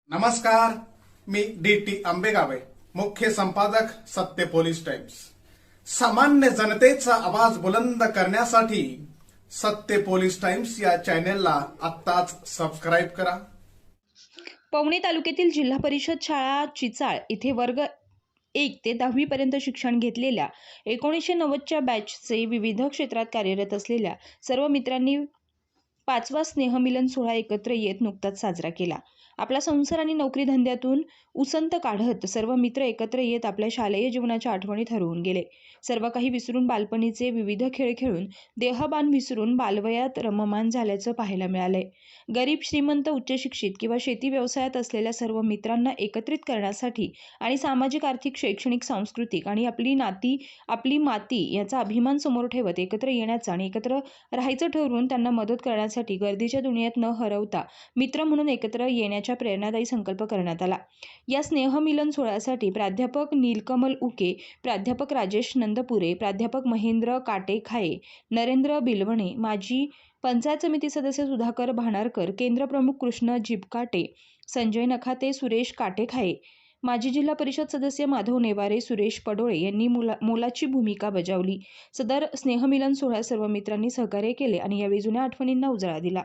नमस्कार, मी डी.टी. आंबेगावे, मुख्य संपादक सत्य पोलीस टाइम्स। सामान्य जनतेचा आवाज बुलंद करण्यासाठी सत्य पोलीस टाइम्स या चॅनेलला आत्ताच सबस्क्राईब करा। पवनी तालुक्यातील जिल्हा परिषद शाळा चिचाळ इथे वर्ग 1 ते 10वी पर्यंत शिक्षण घेतलेल्या 1990च्या बॅचचे विविध क्षेत्रात कार्यरत असलेल्या सर्व मित्रांनी 5वा स्नेहमिलन सोहळा एकत्र येत नुकताच साजरा केला। आपला संसार आणि नोकरी धंद्यातून उसंत काढत सर्व मित्र एकत्र येत आपल्या शालेय जीवनाच्या आठवणीत हरवून गेले। सर्व काही विसरून बालपणीचे विविध खेळ खेळून देहभान विसरून बालवयात रममाण झाल्याचं पाहायला मिळालंय। गरीब श्रीमंत उच्च शिक्षित किंवा शेती व्यवसायात असलेल्या सर्व मित्रांना एकत्रित करण्यासाठी आणि सामाजिक आर्थिक शैक्षणिक सांस्कृतिक आणि आपली माती याचा अभिमान समोर ठेवत एकत्र येण्याचा आणि एकत्र राहायचं ठरवून त्यांना मदत करण्यासाठी गर्दीच्या दुनियेत न हरवता मित्र म्हणून एकत्र येण्याच्या प्रेरणादायी संकल्प करण्यात आला। या स्नेहमिलन सोहळ्यासाठी प्राध्यापक नीलकमल उके, प्राध्यापक राजेश नंदपुरे, प्राध्यापक महेंद्र काटेखाये, नरेंद्र बिलवणे, माजी पंचायत समिती सदस्य सुधाकर भानारकर, केंद्र प्रमुख कृष्ण जिबकाटे, संजय नखाते, सुरेश काटेखाये, माजी जिल्हा परिषद सदस्य माधव नेवारे, सुरेश पडोळे यांनी मोलाची भूमिका बजावली। सदर स्नेहमिलन सोहळ्यात सर्व मित्रांनी सहकार्य केले आणि यावेळी जुन्या आठवणींना उजाळा दिला।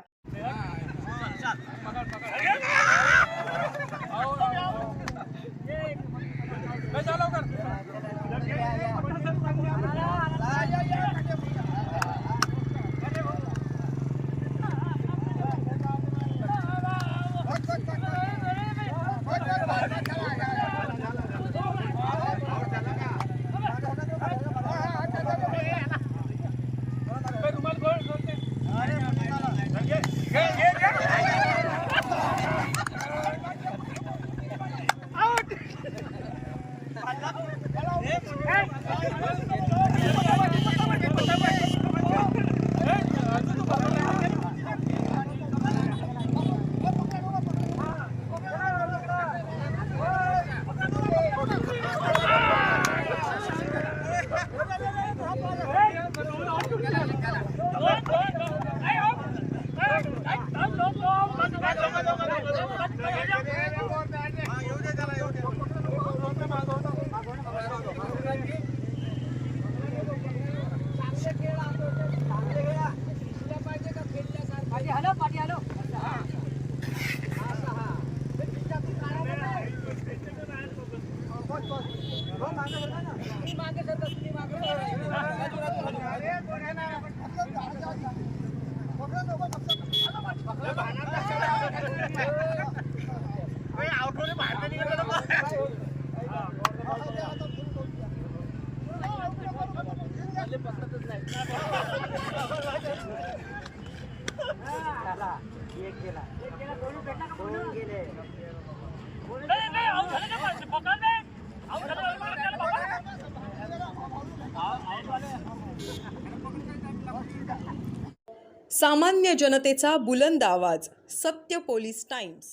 सामान्य जनतेचा बुलंद आवाज, सत्य पोलीस टाइम्स।